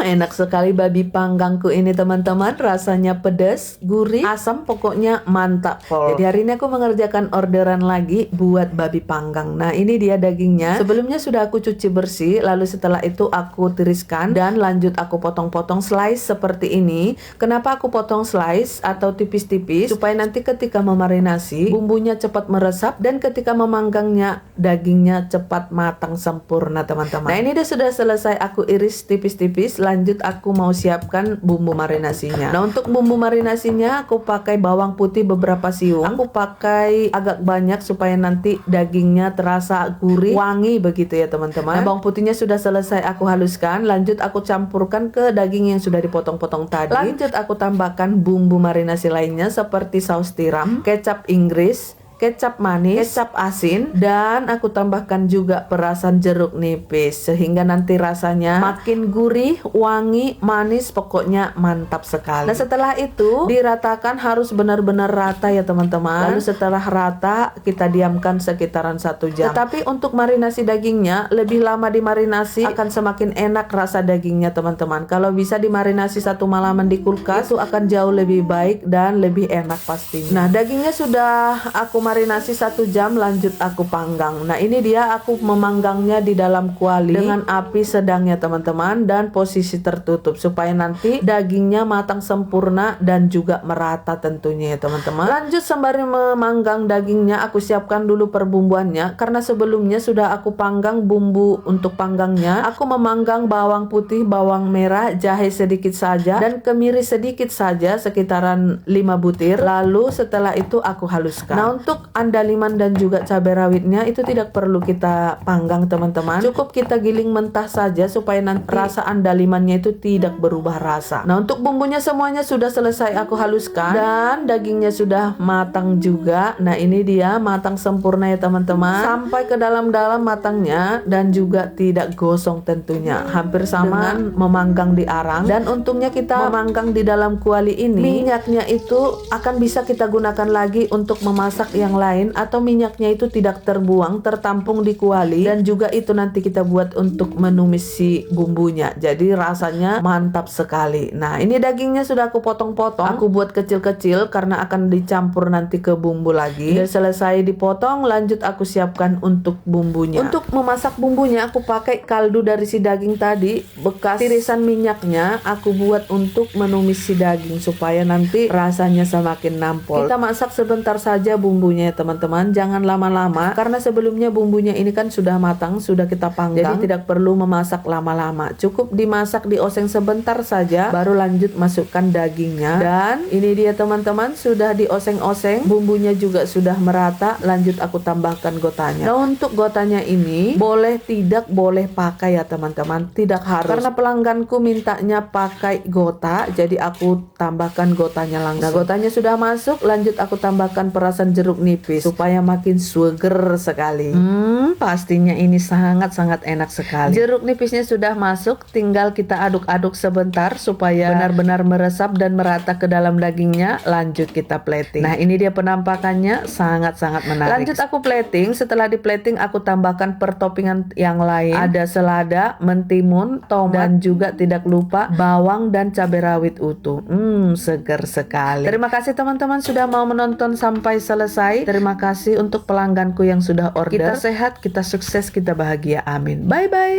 Enak sekali babi panggangku ini teman-teman. Rasanya pedas, gurih, asam, pokoknya mantap pol. Jadi hari ini aku mengerjakan orderan lagi buat babi panggang. Nah ini dia dagingnya. Sebelumnya sudah aku cuci bersih. Lalu setelah itu aku tiriskan dan lanjut aku potong-potong slice seperti ini. Kenapa aku potong slice atau tipis-tipis? Supaya nanti ketika memarinasi bumbunya cepat meresap dan ketika memanggangnya dagingnya cepat matang sempurna teman-teman. Nah ini sudah selesai aku iris tipis-tipis. Lanjut aku mau siapkan bumbu marinasinya. Nah untuk bumbu marinasinya aku pakai bawang putih beberapa siung. Aku pakai agak banyak supaya nanti dagingnya terasa gurih, wangi begitu ya teman-teman. Nah bawang putihnya sudah selesai aku haluskan. Lanjut aku campurkan ke daging yang sudah dipotong-potong tadi. Lanjut aku tambahkan bumbu marinasi lainnya seperti saus tiram, kecap Inggris, kecap manis, kecap asin, dan aku tambahkan juga perasan jeruk nipis sehingga nanti rasanya makin gurih, wangi, manis, pokoknya mantap sekali. Nah setelah itu diratakan, harus benar-benar rata ya teman-teman. Lalu setelah rata kita diamkan sekitaran 1 jam. Tetapi untuk marinasi dagingnya lebih lama dimarinasi akan semakin enak rasa dagingnya teman-teman. Kalau bisa dimarinasi 1 malaman di kulkas itu akan jauh lebih baik dan lebih enak pastinya. Nah dagingnya sudah aku marinasi 1 jam, lanjut aku panggang. Nah ini dia aku memanggangnya di dalam kuali dengan api sedang ya teman-teman, dan posisi tertutup supaya nanti dagingnya matang sempurna dan juga merata tentunya ya teman-teman. Lanjut sembari memanggang dagingnya aku siapkan dulu perbumbuannya, karena sebelumnya sudah aku panggang bumbu untuk panggangnya. Aku memanggang bawang putih, bawang merah, jahe sedikit saja, dan kemiri sedikit saja sekitaran 5 butir. Lalu setelah itu aku haluskan. Nah untuk andaliman dan juga cabai rawitnya itu tidak perlu kita panggang teman-teman, cukup kita giling mentah saja supaya nanti rasa andalimannya itu tidak berubah rasa. Nah untuk bumbunya semuanya sudah selesai aku haluskan dan dagingnya sudah matang juga. Nah ini dia matang sempurna ya teman-teman, sampai ke dalam-dalam matangnya dan juga tidak gosong tentunya, hampir sama dengan memanggang di arang. Dan untungnya kita memanggang di dalam kuali ini, minyaknya itu akan bisa kita gunakan lagi untuk memasak yang lain, atau minyaknya itu tidak terbuang, tertampung di kuali, dan juga itu nanti kita buat untuk menumis si bumbunya. Jadi rasanya mantap sekali. Nah ini dagingnya sudah aku potong-potong, aku buat kecil-kecil karena akan dicampur nanti ke bumbu lagi. Udah selesai dipotong, lanjut aku siapkan untuk bumbunya. Untuk memasak bumbunya aku pakai kaldu dari si daging tadi, bekas tirisan minyaknya aku buat untuk menumis si daging supaya nanti rasanya semakin nampol. Kita masak sebentar saja bumbunya ya teman-teman, jangan lama-lama karena sebelumnya bumbunya ini kan sudah matang, sudah kita panggang, jadi tidak perlu memasak lama-lama, cukup dimasak dioseng sebentar saja baru lanjut masukkan dagingnya. Dan ini dia teman-teman, sudah dioseng-oseng, bumbunya juga sudah merata, lanjut aku tambahkan gotanya. Nah untuk gotanya ini boleh tidak boleh pakai ya teman-teman, tidak harus, karena pelangganku mintanya pakai gota, jadi aku tambahkan gotanya langsung. Nah gotanya sudah masuk, lanjut aku tambahkan perasan jeruk nipis supaya makin seger sekali. Pastinya ini sangat-sangat enak sekali. Jeruk nipisnya sudah masuk, tinggal kita aduk-aduk sebentar supaya benar-benar meresap dan merata ke dalam dagingnya. Lanjut kita plating. Nah ini dia penampakannya, sangat-sangat menarik. Lanjut aku plating. Setelah di plating aku tambahkan pertoppingan yang lain. Ada selada, mentimun, tomat, dan juga tidak lupa bawang dan cabai rawit utuh. Seger sekali. Terima kasih teman-teman sudah mau menonton sampai selesai. Terima kasih untuk pelangganku yang sudah order. Kita sehat, kita sukses, kita bahagia. Amin. Bye-bye.